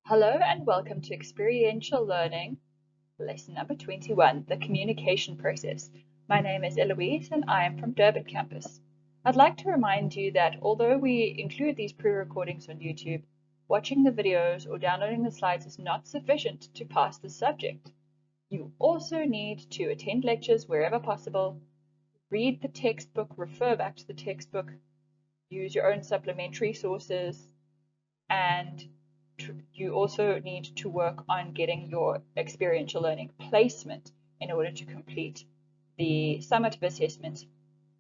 Hello and welcome to Experiential Learning Lesson number 21, the communication process. My name is Eloise and I am from Durban campus. I'd like to remind you that although we include these pre-recordings on YouTube, watching the videos or downloading the slides is not sufficient to pass the subject. You also need to attend lectures wherever possible, read the textbook, refer back to the textbook, use your own supplementary sources, and you also need to work on getting your experiential learning placement in order to complete the summative assessment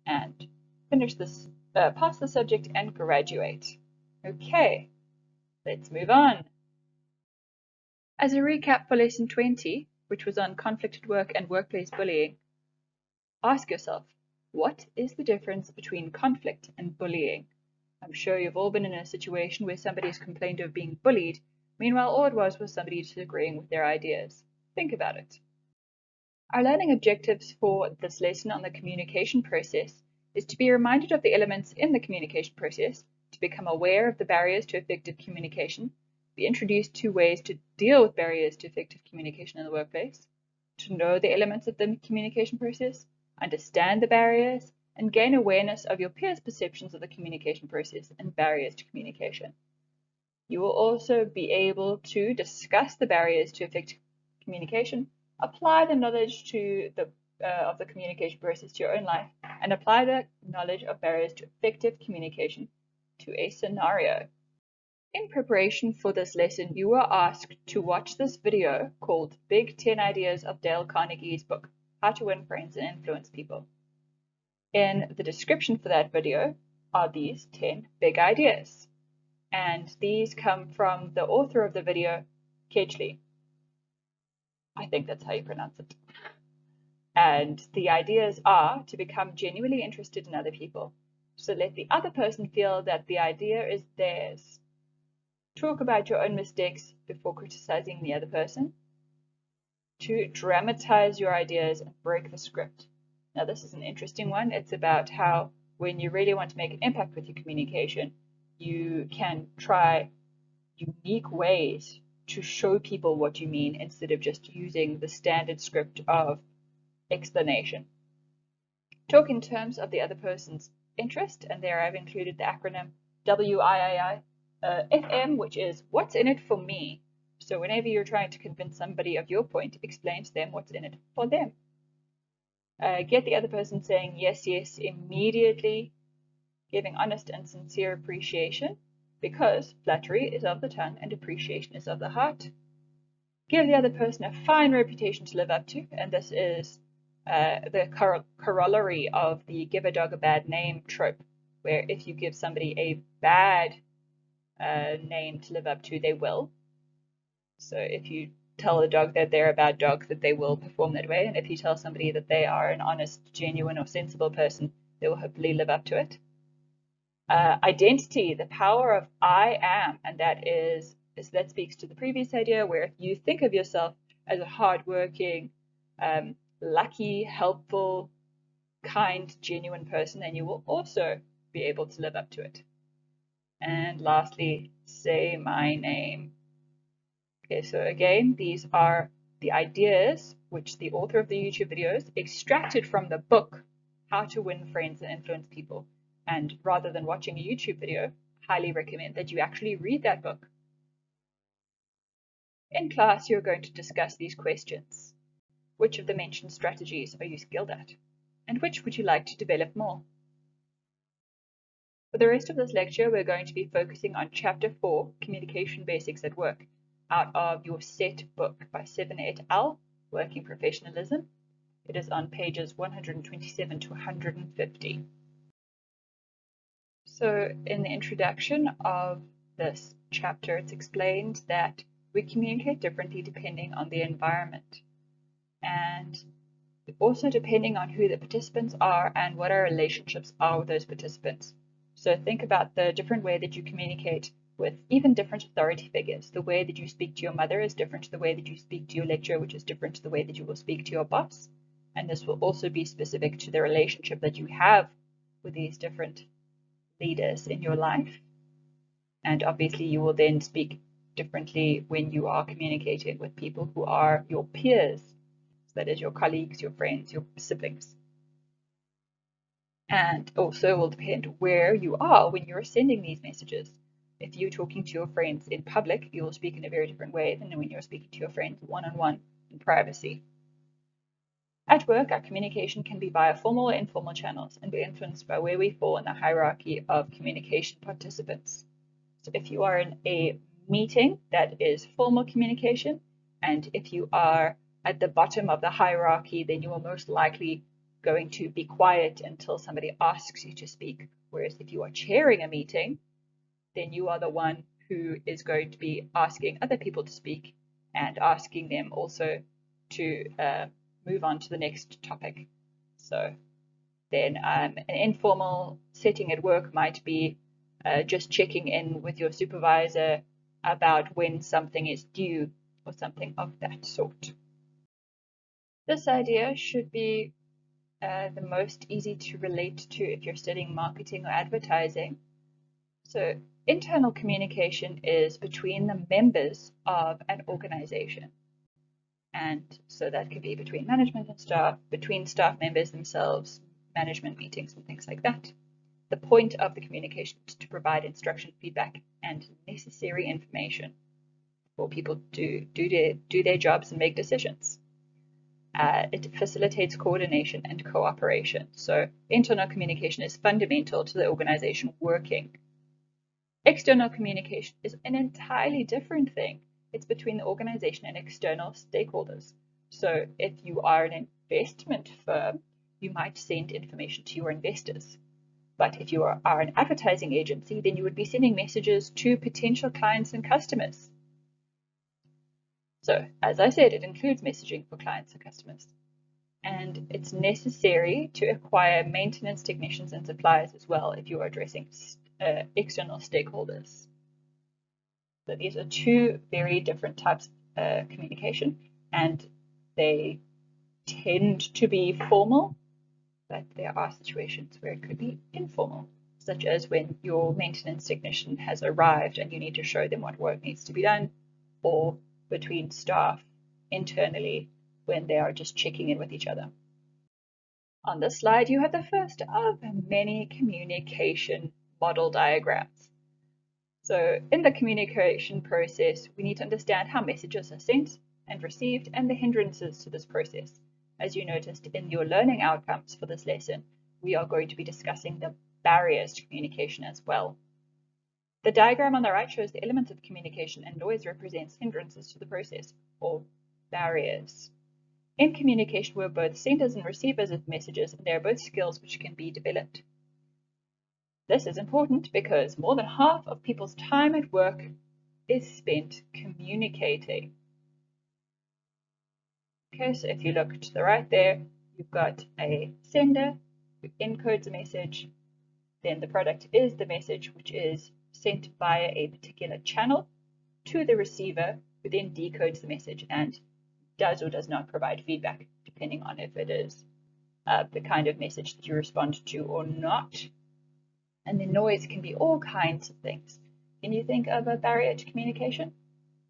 and finish this, pass the subject and graduate. Okay, let's move on. As a recap for lesson 20, which was on conflict at work and workplace bullying, ask yourself, what is the difference between conflict and bullying? I'm sure you've all been in a situation where somebody's complained of being bullied. Meanwhile, all it was somebody disagreeing with their ideas. Think about it. Our learning objectives for this lesson on the communication process is to be reminded of the elements in the communication process, to become aware of the barriers to effective communication, be introduced to ways to deal with barriers to effective communication in the workplace, to know the elements of the communication process, understand the barriers, and gain awareness of your peers' perceptions of the communication process and barriers to communication. You will also be able to discuss the barriers to effective communication, apply the knowledge of the communication process to your own life, and apply the knowledge of barriers to effective communication to a scenario. In preparation for this lesson, you were asked to watch this video called Big 10 Ideas of Dale Carnegie's book, How to Win Friends and Influence People. In the description for that video are these 10 big ideas, and these come from the author of the video, Kedgley. I think that's how you pronounce it. And the ideas are to become genuinely interested in other people, so let the other person feel that the idea is theirs. Talk about your own mistakes before criticizing the other person. To dramatize your ideas and break the script. Now, this is an interesting one. It's about how when you really want to make an impact with your communication, you can try unique ways to show people what you mean instead of just using the standard script of explanation. Talk in terms of the other person's interest, and there I've included the acronym WIII-FM, which is what's in it for me. So whenever you're trying to convince somebody of your point, explain to them what's in it for them. Get the other person saying yes, yes immediately, giving honest and sincere appreciation, because flattery is of the tongue and appreciation is of the heart. Give the other person a fine reputation to live up to, and this is the corollary of the give a dog a bad name trope, where if you give somebody a bad name to live up to, they will. So if you tell a dog that they're a bad dog, that they will perform that way. And if you tell somebody that they are an honest, genuine, or sensible person, they will hopefully live up to it. Identity, the power of I am, and that speaks to the previous idea, where if you think of yourself as a hardworking, lucky, helpful, kind, genuine person, then you will also be able to live up to it. And lastly, say my name. Okay, so again, these are the ideas which the author of the YouTube videos extracted from the book, How to Win Friends and Influence People. And rather than watching a YouTube video, I highly recommend that you actually read that book. In class, you're going to discuss these questions. Which of the mentioned strategies are you skilled at? And which would you like to develop more? For the rest of this lecture, we're going to be focusing on Chapter 4, Communication Basics at Work, out of your set book by Civin et al., Working Professionalism. It is on pages 127 to 150. So in the introduction of this chapter, it's explained that we communicate differently depending on the environment, and also depending on who the participants are and what our relationships are with those participants. So think about the different way that you communicate with even different authority figures. The way that you speak to your mother is different to the way that you speak to your lecturer, which is different to the way that you will speak to your boss. And this will also be specific to the relationship that you have with these different leaders in your life. And obviously you will then speak differently when you are communicating with people who are your peers. So that is your colleagues, your friends, your siblings. And also will depend where you are when you're sending these messages. If you're talking to your friends in public, you will speak in a very different way than when you're speaking to your friends one-on-one in privacy. At work, our communication can be via formal or informal channels and be influenced by where we fall in the hierarchy of communication participants. So if you are in a meeting, that is formal communication, and if you are at the bottom of the hierarchy, then you are most likely going to be quiet until somebody asks you to speak. Whereas if you are chairing a meeting, then you are the one who is going to be asking other people to speak and asking them also to move on to the next topic. So then an informal setting at work might be just checking in with your supervisor about when something is due or something of that sort. This idea should be the most easy to relate to if you're studying marketing or advertising. So internal communication is between the members of an organization. And so that could be between management and staff, between staff members themselves, management meetings and things like that. The point of the communication is to provide instruction, feedback, and necessary information for people to do their jobs and make decisions. It facilitates coordination and cooperation. So internal communication is fundamental to the organization working. External communication is an entirely different thing. It's between the organization and external stakeholders. So if you are an investment firm, you might send information to your investors. But if you are an advertising agency, then you would be sending messages to potential clients and customers. So, as I said, it includes messaging for clients and customers. And it's necessary to acquire maintenance technicians and suppliers as well if you are addressing external stakeholders. So these are two very different types of communication, and they tend to be formal, but there are situations where it could be informal, such as when your maintenance technician has arrived and you need to show them what work needs to be done, or between staff internally when they are just checking in with each other. On this slide, you have the first of many communication model diagrams. So in the communication process, we need to understand how messages are sent and received and the hindrances to this process. As you noticed in your learning outcomes for this lesson, we are going to be discussing the barriers to communication as well. The diagram on the right shows the elements of communication, and noise represents hindrances to the process, or barriers. In communication, we're both senders and receivers of messages, and they are both skills which can be developed. This is important because more than half of people's time at work is spent communicating. Okay, so if you look to the right there, you've got a sender who encodes a message, then the product is the message which is sent via a particular channel to the receiver, who then decodes the message and does or does not provide feedback, depending on if it is the kind of message that you respond to or not. And the noise can be all kinds of things. Can you think of a barrier to communication?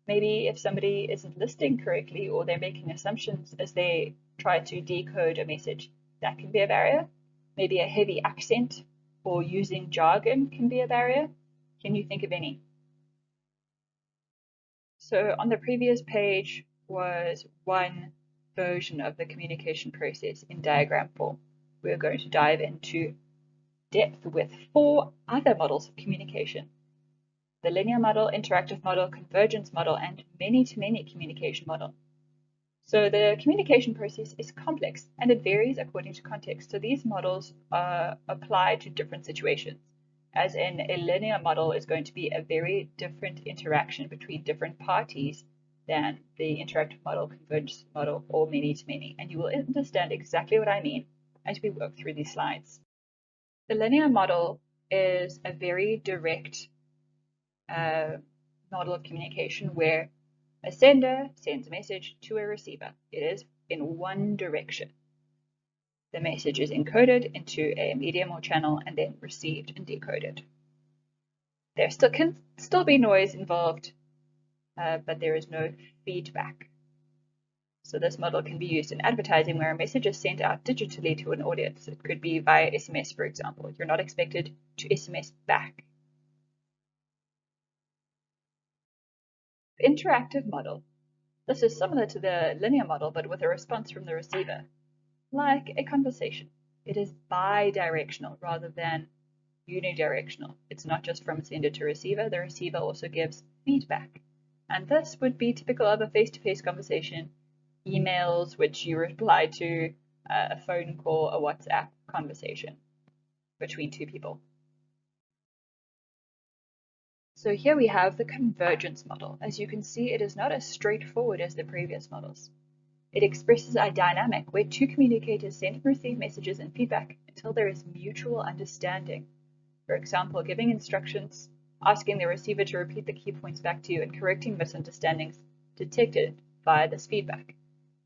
Maybe if somebody isn't listening correctly, or they're making assumptions as they try to decode a message, that can be a barrier. Maybe a heavy accent or using jargon can be a barrier. Can you think of any? So on the previous page was one version of the communication process in diagram form. We're going to dive into depth with 4 other models of communication: the linear model, interactive model, convergence model, and many-to-many communication model. So the communication process is complex and it varies according to context. So these models apply to different situations. As in, a linear model is going to be a very different interaction between different parties than the interactive model, convergence model, or many-to-many. And you will understand exactly what I mean as we work through these slides. The linear model is a very direct model of communication where a sender sends a message to a receiver. It is in one direction. The message is encoded into a medium or channel and then received and decoded. There can still be noise involved but there is no feedback. So this model can be used in advertising where a message is sent out digitally to an audience. It could be via SMS, for example. You're not expected to SMS back. The interactive model. This is similar to the linear model, but with a response from the receiver. Like a conversation, it is bi-directional rather than unidirectional. It's not just from sender to receiver. The receiver also gives feedback. And this would be typical of a face-to-face conversation, emails, which you reply to, a phone call, a WhatsApp conversation between two people. So here we have the convergence model. As you can see, it is not as straightforward as the previous models. It expresses a dynamic where two communicators send and receive messages and feedback until there is mutual understanding. For example, giving instructions, asking the receiver to repeat the key points back to you, and correcting misunderstandings detected via this feedback.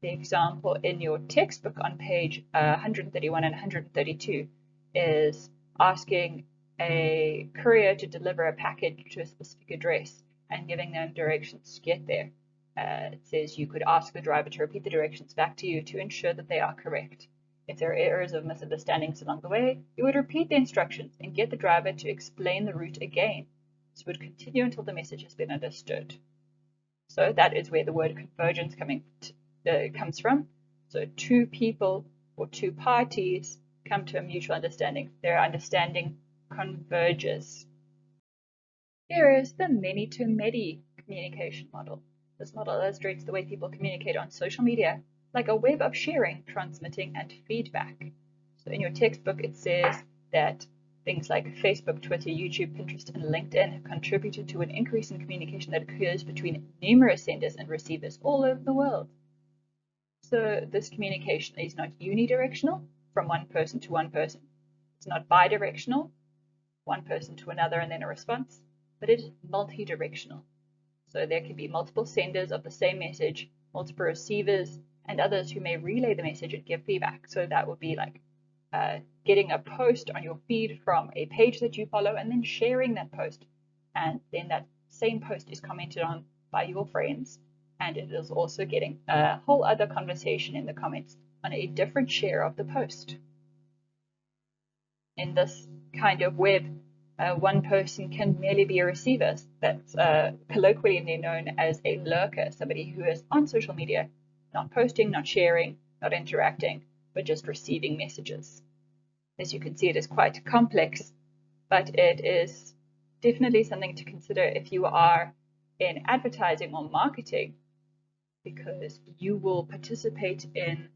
The example in your textbook on page 131 and 132 is asking a courier to deliver a package to a specific address and giving them directions to get there. It says you could ask the driver to repeat the directions back to you to ensure that they are correct. If there are errors or misunderstandings along the way, you would repeat the instructions and get the driver to explain the route again. This would continue until the message has been understood. So that is where the word convergence comes from. So two people or two parties come to a mutual understanding. Their understanding converges. Here is the many-to-many communication model. This model illustrates the way people communicate on social media, like a web of sharing, transmitting, and feedback. So in your textbook, it says that things like Facebook, Twitter, YouTube, Pinterest, and LinkedIn have contributed to an increase in communication that occurs between numerous senders and receivers all over the world. So this communication is not unidirectional, from one person to one person. It's not bidirectional, one person to another and then a response, but it is multidirectional. So there can be multiple senders of the same message, multiple receivers, and others who may relay the message and give feedback. So that would be like getting a post on your feed from a page that you follow and then sharing that post. And then that same post is commented on by your friends. And it is also getting a whole other conversation in the comments on a different share of the post. In this kind of web, one person can merely be a receiver. That's colloquially known as a lurker, somebody who is on social media, not posting, not sharing, not interacting, but just receiving messages. As you can see, it is quite complex, but it is definitely something to consider if you are in advertising or marketing, because you will participate in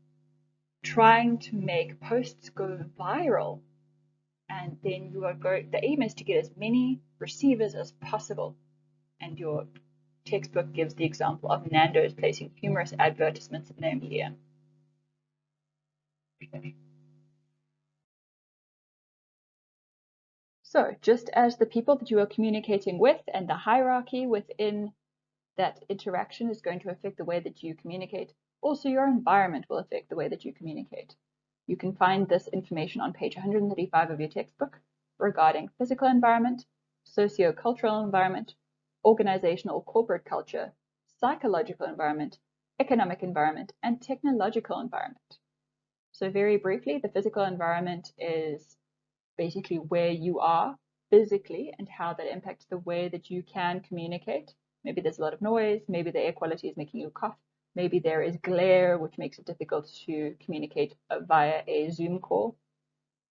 trying to make posts go viral. And then the aim is to get as many receivers as possible. And your textbook gives the example of Nando's placing humorous advertisements in their media. Okay. So just as the people that you are communicating with and the hierarchy within that interaction is going to affect the way that you communicate, also your environment will affect the way that you communicate. You can find this information on page 135 of your textbook regarding physical environment, socio-cultural environment, organizational or corporate culture, psychological environment, economic environment, and technological environment. So very briefly, the physical environment is basically where you are physically and how that impacts the way that you can communicate. Maybe there's a lot of noise, maybe the air quality is making you cough, maybe there is glare, which makes it difficult to communicate via a Zoom call.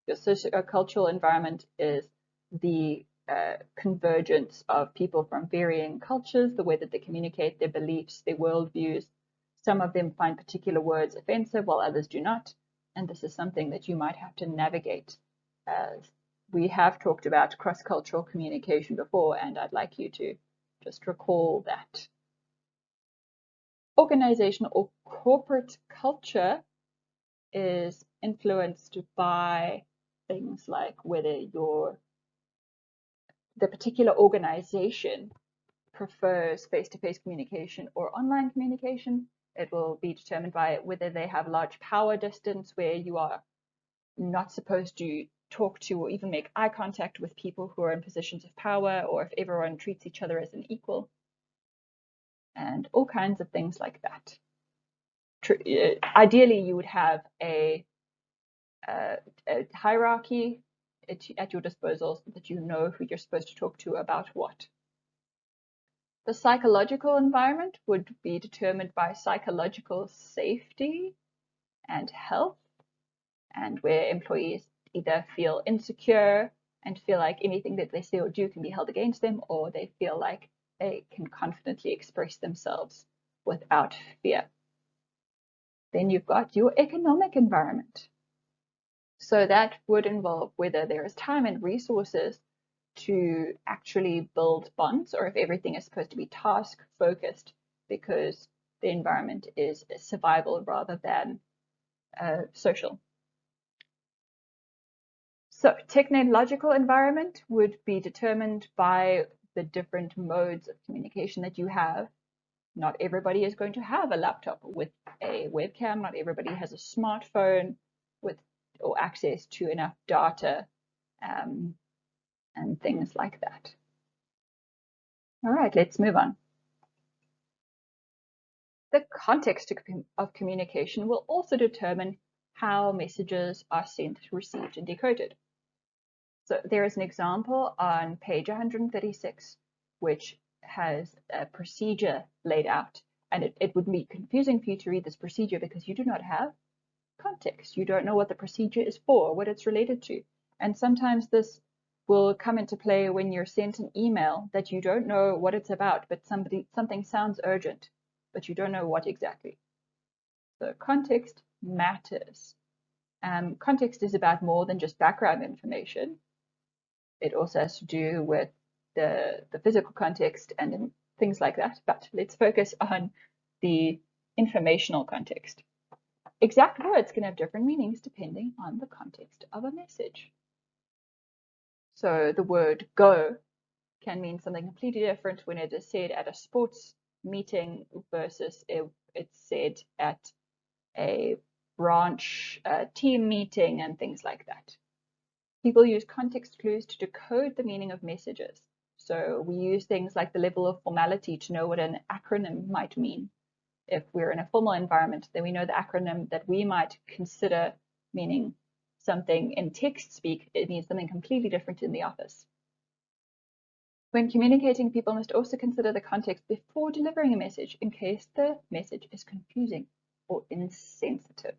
Your sociocultural environment is the convergence of people from varying cultures, the way that they communicate, their beliefs, their worldviews. Some of them find particular words offensive while others do not. And this is something that you might have to navigate. We have talked about cross-cultural communication before, and I'd like you to just recall that. Organizational or corporate culture is influenced by things like whether the particular organization prefers face-to-face communication or online communication. It will be determined by whether they have large power distance, where you are not supposed to talk to or even make eye contact with people who are in positions of power, or if everyone treats each other as an equal. and all kinds of things like that. Ideally, you would have a hierarchy at your disposal so that you know who you're supposed to talk to about what. The psychological environment would be determined by psychological safety and health, and where employees either feel insecure and feel like anything that they say or do can be held against them, or they feel like they can confidently express themselves without fear. Then you've got your economic environment. So that would involve whether there is time and resources to actually build bonds, or if everything is supposed to be task focused because the environment is survival rather than social. So technological environment would be determined by the different modes of communication that you have. Not everybody is going to have a laptop with a webcam. Not everybody has a smartphone with or access to enough data and things like that. All right, let's move on. The context of communication will also determine how messages are sent, received, and decoded. So there is an example on page 136, which has a procedure laid out. And it would be confusing for you to read this procedure because you do not have context. You don't know what the procedure is for, what it's related to. And sometimes this will come into play when you're sent an email that you don't know what it's about, but something sounds urgent, but you don't know what exactly. So context matters. Context is about more than just background information. It also has to do with the physical context and things like that. But let's focus on the informational context. Exact words can have different meanings depending on the context of a message. So the word go can mean something completely different when it is said at a sports meeting versus it's said at a branch team meeting and things like that. People use context clues to decode the meaning of messages. So we use things like the level of formality to know what an acronym might mean. If we're in a formal environment, then we know the acronym that we might consider meaning something in text speak. It means something completely different in the office. When communicating, people must also consider the context before delivering a message in case the message is confusing or insensitive.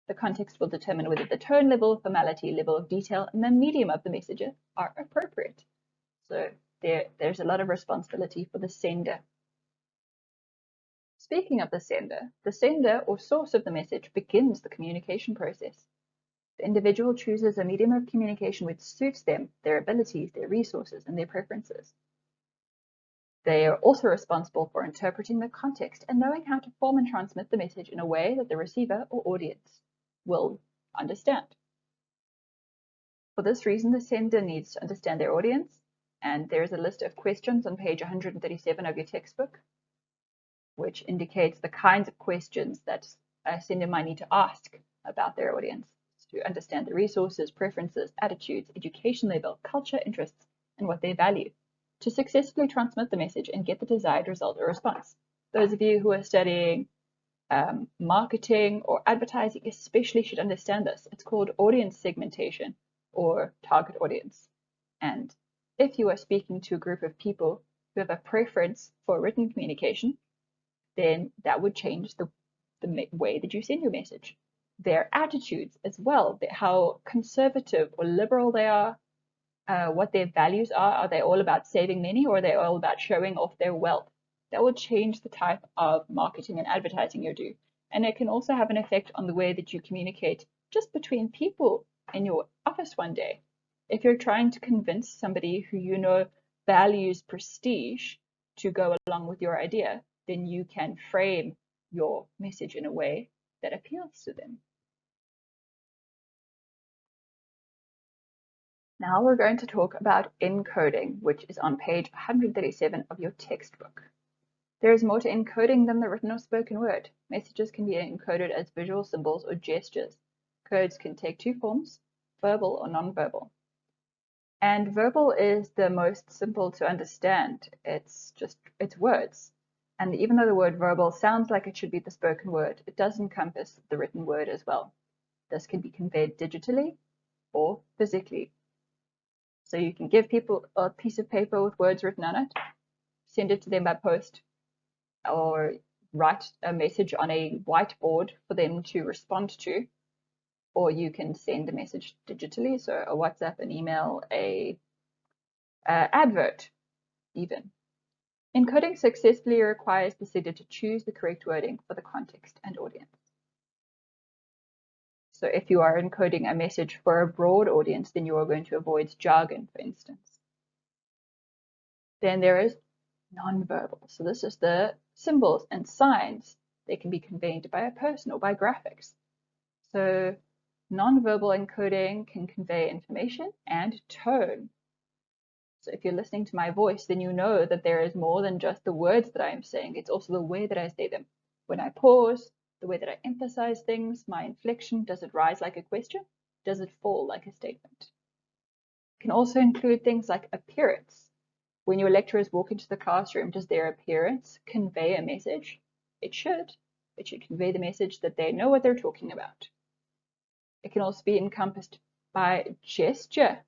The context will determine whether the tone level, formality, level of detail, and the medium of the message are appropriate. So there's a lot of responsibility for the sender. Speaking of the sender or source of the message begins the communication process. The individual chooses a medium of communication which suits them, their abilities, their resources, and their preferences. They are also responsible for interpreting the context and knowing how to form and transmit the message in a way that the receiver or audience will understand. For this reason, the sender needs to understand their audience, and there is a list of questions on page 137 of your textbook, which indicates the kinds of questions that a sender might need to ask about their audience to understand the resources, preferences, attitudes, education level, culture, interests, and what they value to successfully transmit the message and get the desired result or response. Those of you who are studying marketing or advertising especially should understand this. It's called audience segmentation or target audience. And if you are speaking to a group of people who have a preference for written communication, then that would change the way that you send your message. Their attitudes as well, how conservative or liberal they are, what their values are they all about saving money or are they all about showing off their wealth? That will change the type of marketing and advertising you do. And it can also have an effect on the way that you communicate just between people in your office one day. If you're trying to convince somebody who you know values prestige to go along with your idea, then you can frame your message in a way that appeals to them. Now we're going to talk about encoding, which is on page 137 of your textbook. There is more to encoding than the written or spoken word. Messages can be encoded as visual symbols or gestures. Codes can take two forms, verbal or non-verbal. And verbal is the most simple to understand. It's words. And even though the word verbal sounds like it should be the spoken word, it does encompass the written word as well. This can be conveyed digitally or physically. So you can give people a piece of paper with words written on it, send it to them by post, or write a message on a whiteboard for them to respond to, or you can send a message digitally, so a WhatsApp, an email, a advert even. Encoding successfully requires the sender to choose the correct wording for the context and audience. So if you are encoding a message for a broad audience, then you are going to avoid jargon, for instance. Then there is nonverbal. So this is the symbols and signs. They can be conveyed by a person or by graphics. So nonverbal encoding can convey information and tone. So if you're listening to my voice, then you know that there is more than just the words that I am saying. It's also the way that I say them. When I pause, the way that I emphasize things, my inflection, does it rise like a question? Does it fall like a statement? It can also include things like appearance. When your lecturers walk into the classroom, does their appearance convey a message? It should. It should convey the message that they know what they're talking about. It can also be encompassed by gesture,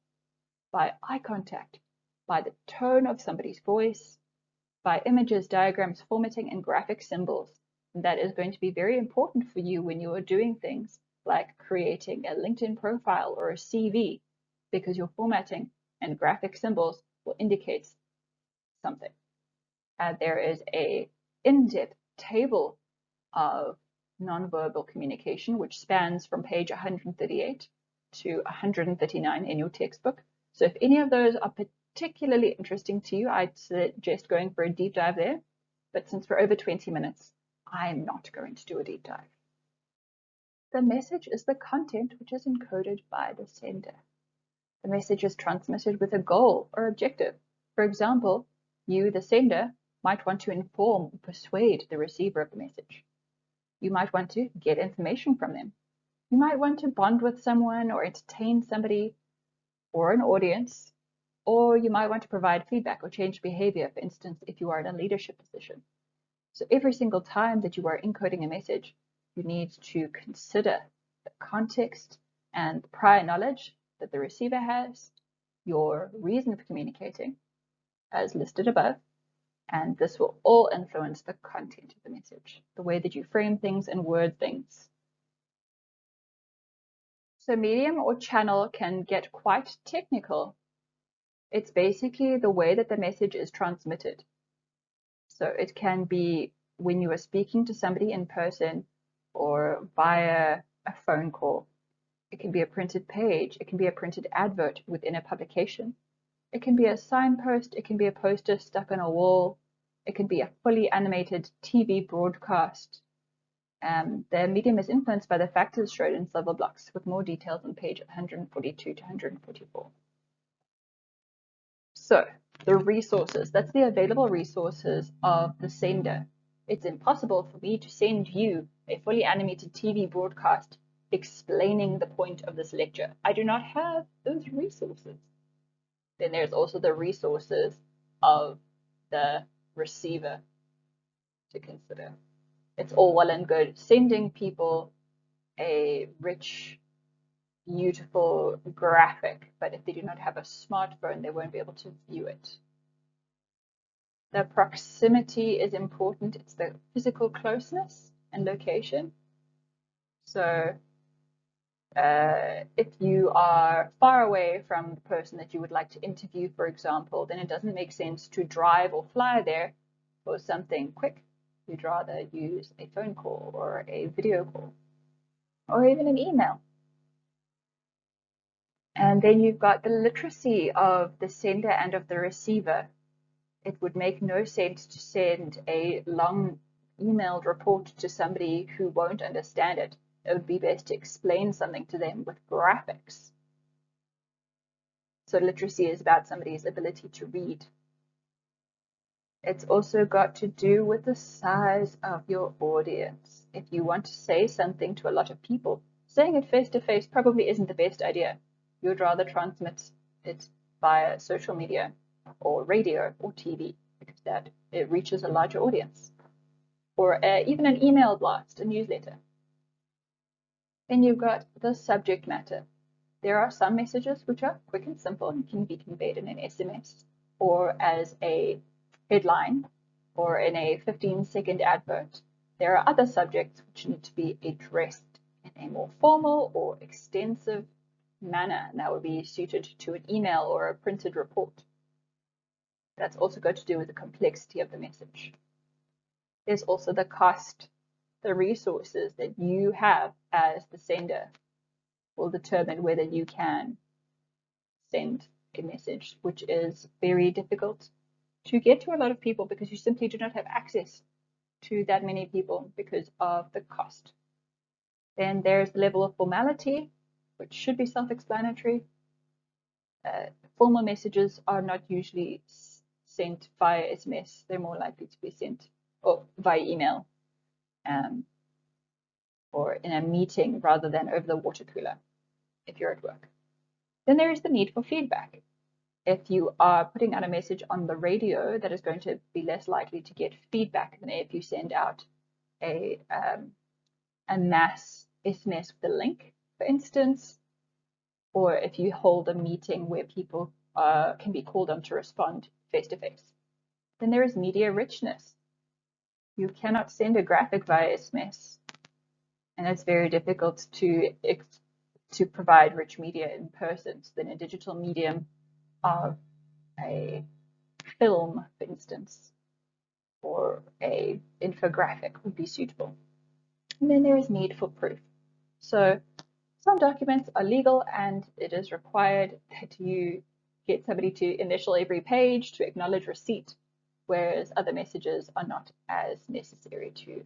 by eye contact, by the tone of somebody's voice, by images, diagrams, formatting, and graphic symbols. And that is going to be very important for you when you are doing things like creating a LinkedIn profile or a CV, because your formatting and graphic symbols will indicate something. There is an in-depth table of nonverbal communication, which spans from page 138 to 139 in your textbook. So if any of those are particularly interesting to you, I'd suggest going for a deep dive there. But since we're over 20 minutes, I'm not going to do a deep dive. The message is the content which is encoded by the sender. The message is transmitted with a goal or objective. For example, you, the sender, might want to inform or persuade the receiver of the message. You might want to get information from them. You might want to bond with someone or entertain somebody or an audience, or you might want to provide feedback or change behavior, for instance, if you are in a leadership position. So every single time that you are encoding a message, you need to consider the context and the prior knowledge that the receiver has, your reason for communicating, as listed above, and this will all influence the content of the message, the way that you frame things and word things. So medium or channel can get quite technical. It's basically the way that the message is transmitted. So it can be when you are speaking to somebody in person or via a phone call. It can be a printed page. It can be a printed advert within a publication. It can be a signpost. It can be a poster stuck on a wall. It can be a fully animated TV broadcast. The medium is influenced by the factors shown in silver blocks, with more details on page 142 to 144. So the resources, that's the available resources of the sender. It's impossible for me to send you a fully animated TV broadcast explaining the point of this lecture. I do not have those resources. Then there's also the resources of the receiver to consider. It's all well and good sending people a rich, beautiful graphic, but if they do not have a smartphone, they won't be able to view it. The proximity is important. It's the physical closeness and location. So if you are far away from the person that you would like to interview, for example, then it doesn't make sense to drive or fly there for something quick. You'd rather use a phone call or a video call or even an email. And then you've got the literacy of the sender and of the receiver. It would make no sense to send a long emailed report to somebody who won't understand it. It would be best to explain something to them with graphics. So literacy is about somebody's ability to read. It's also got to do with the size of your audience. If you want to say something to a lot of people, saying it face to face probably isn't the best idea. You'd rather transmit it via social media or radio or TV, because that it reaches a larger audience. or even an email blast, a newsletter. Then you've got the subject matter. There are some messages which are quick and simple and can be conveyed in an SMS or as a headline or in a 15-second advert. There are other subjects which need to be addressed in a more formal or extensive manner, and that would be suited to an email or a printed report. That's also got to do with the complexity of the message. There's also the cost. The resources that you have as the sender will determine whether you can send a message, which is very difficult to get to a lot of people because you simply do not have access to that many people because of the cost. Then there's the level of formality, which should be self-explanatory. Formal messages are not usually sent via SMS. They're more likely to be sent via email or in a meeting rather than over the water cooler if you're at work. Then there is the need for feedback. If you are putting out a message on the radio, that is going to be less likely to get feedback than if you send out a mass SMS with a link, for instance, or if you hold a meeting where people can be called on to respond face-to-face. Then there is media richness. You cannot send a graphic via SMS, and it's very difficult to provide rich media in person. So then a digital medium of a film, for instance, or a infographic would be suitable. And then there is need for proof. So some documents are legal and it is required that you get somebody to initial every page to acknowledge receipt, whereas other messages are not as necessary to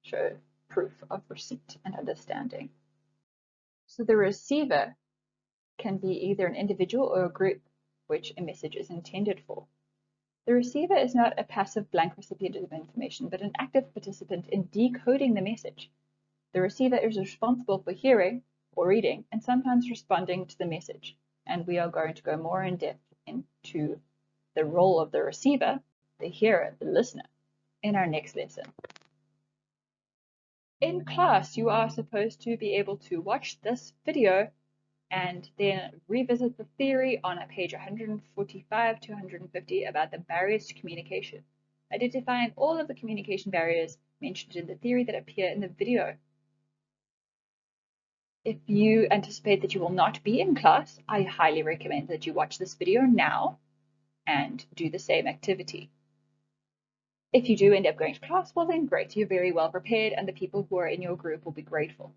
show proof of receipt and understanding. So the receiver can be either an individual or a group which a message is intended for. The receiver is not a passive blank recipient of information, but an active participant in decoding the message. The receiver is responsible for hearing or reading and sometimes responding to the message. And we are going to go more in depth into the role of the receiver, the hearer, the listener, in our next lesson. In class, you are supposed to be able to watch this video and then revisit the theory on page 145 to 150 about the barriers to communication, identifying all of the communication barriers mentioned in the theory that appear in the video. If you anticipate that you will not be in class, I highly recommend that you watch this video now and do the same activity. If you do end up going to class, well then great, you're very well prepared and the people who are in your group will be grateful.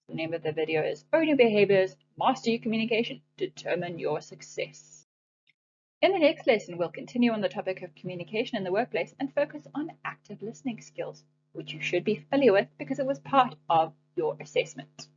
The name of the video is Own Your Behaviors, Master Your Communication, Determine Your Success. In the next lesson, we'll continue on the topic of communication in the workplace and focus on active listening skills, which you should be familiar with because it was part of your assessment.